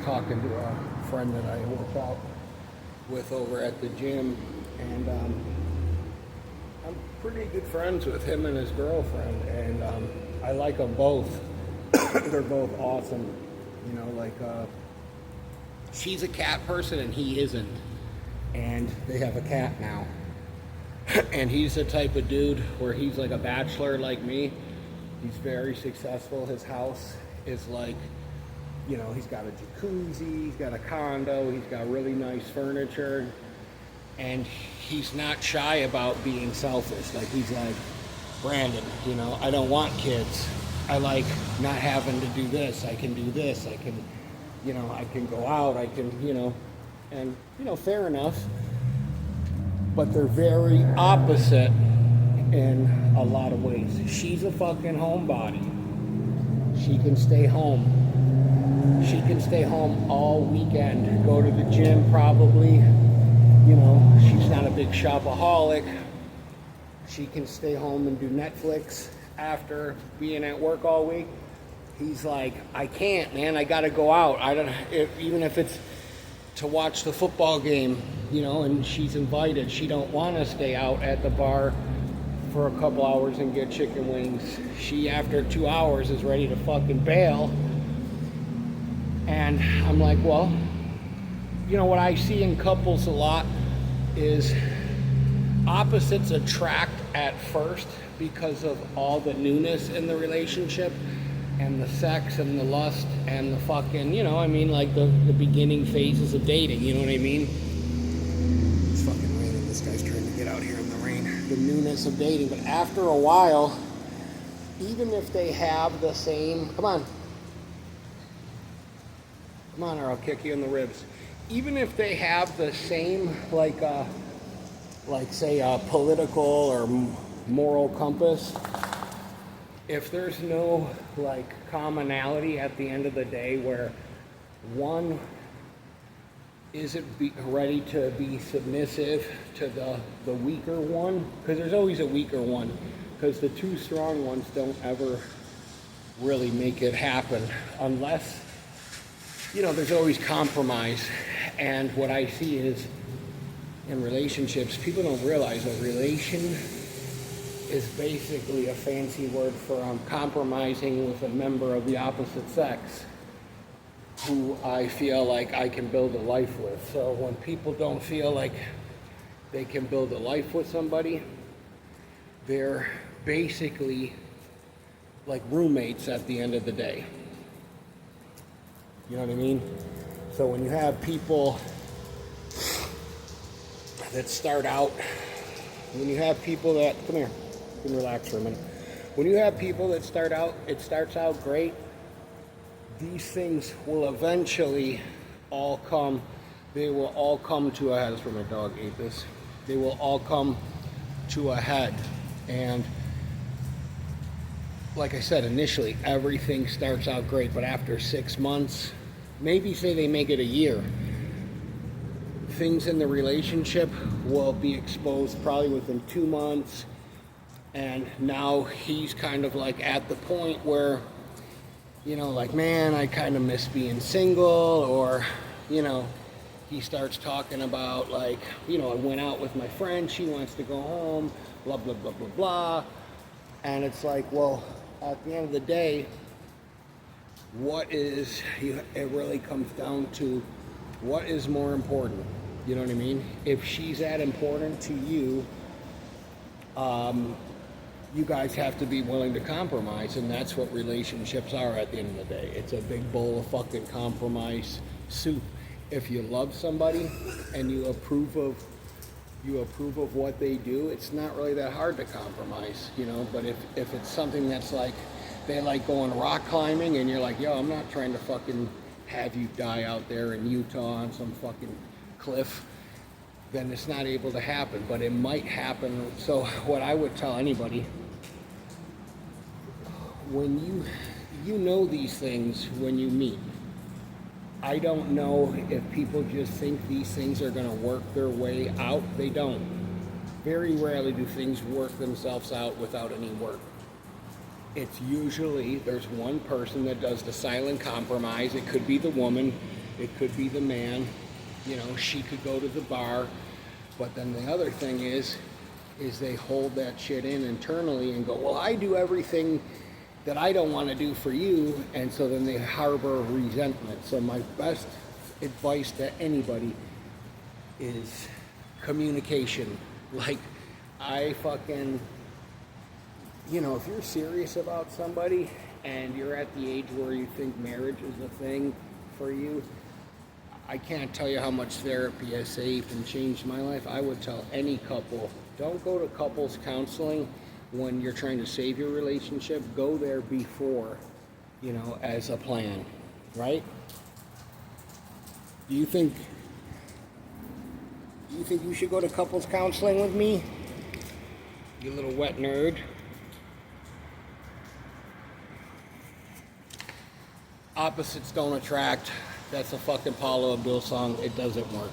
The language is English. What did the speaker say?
talking to a friend that I work out with over at the gym, and I'm pretty good friends with him and his girlfriend, and I like them both. They're both awesome. You know, like she's a cat person and he isn't, and they have a cat now. And he's the type of dude where he's like a bachelor like me. He's very successful. His house is like, you know, he's got a jacuzzi, he's got a condo, he's got really nice furniture, and he's not shy about being selfish. Like, he's like, Brandon, you know, I don't want kids. I like not having to do this. I can do this. I can, you know, I can go out. I can, you know, and, you know, fair enough. But they're very opposite in a lot of ways. She's a fucking homebody. She can stay home. She can stay home all weekend, go to the gym probably. You know, she's not a big shopaholic. She can stay home and do Netflix after being at work all week. He's like, I can't, man. I gotta go out. Even if it's to watch the football game, you know, and she's invited. She don't want to stay out at the bar for a couple hours and get chicken wings. She, after 2 hours, is ready to fucking bail. And I'm like, well, you know, what I see in couples a lot is opposites attract at first because of all the newness in the relationship and the sex and the lust and the fucking, you know, I mean, like the beginning phases of dating, you know what I mean? It's fucking raining. This guy's trying to get out here in the rain. The newness of dating. But after a while, even if they have the same, come on or I'll kick you in the ribs. Even if they have the same, like say a political or moral compass, if there's no like commonality at the end of the day where one isn't ready to be submissive to the weaker one, because there's always a weaker one, because the two strong ones don't ever really make it happen unless, you know, there's always compromise. And what I see is in relationships, people don't realize a relation is basically a fancy word for compromising with a member of the opposite sex who I feel like I can build a life with. So when people don't feel like they can build a life with somebody, they're basically like roommates at the end of the day. You know what I mean? So when you have people that start out, when you have people that, come here, you can relax for a minute. When you have people that start out, it starts out great. These things will eventually all come, they will all come to a head. That's where my dog ate this. They will all come to a head. And like I said, initially, everything starts out great, but after 6 months, maybe say they make it a year, things in the relationship will be exposed probably within 2 months. And now he's kind of like at the point where, you know, like, man, I kind of miss being single, or, you know, he starts talking about like, you know, I went out with my friend, she wants to go home, blah, blah, blah, blah, blah. And it's like, well, at the end of the day, it really comes down to what is more important. You know what I mean? If she's that important to you, you guys have to be willing to compromise, and that's what relationships are at the end of the day. It's a big bowl of fucking compromise soup. If you love somebody and you approve of what they do, it's not really that hard to compromise, you know. But if it's something that's like, they like going rock climbing, and you're like, yo, I'm not trying to fucking have you die out there in Utah on some fucking cliff, then it's not able to happen. But it might happen. So what I would tell anybody, when you know these things when you meet. I don't know if people just think these things are going to work their way out. They don't. Very rarely do things work themselves out without any work. It's usually there's one person that does the silent compromise. It could be the woman, It could be the man. She could go to the bar. But then the other thing is they hold that shit in internally and go, well, I do everything that I don't want to do for you, and so then they harbor resentment. So my best advice to anybody is communication. Like, I fucking, if you're serious about somebody and you're at the age where you think marriage is a thing for you, I can't tell you how much therapy has saved and changed my life. I would tell any couple, don't go to couples counseling when you're trying to save your relationship. Go there before, as a plan, right? Do you think you should go to couples counseling with me? You little wet nerd. Opposites don't attract. That's a fucking Paula Abdul song. It doesn't work.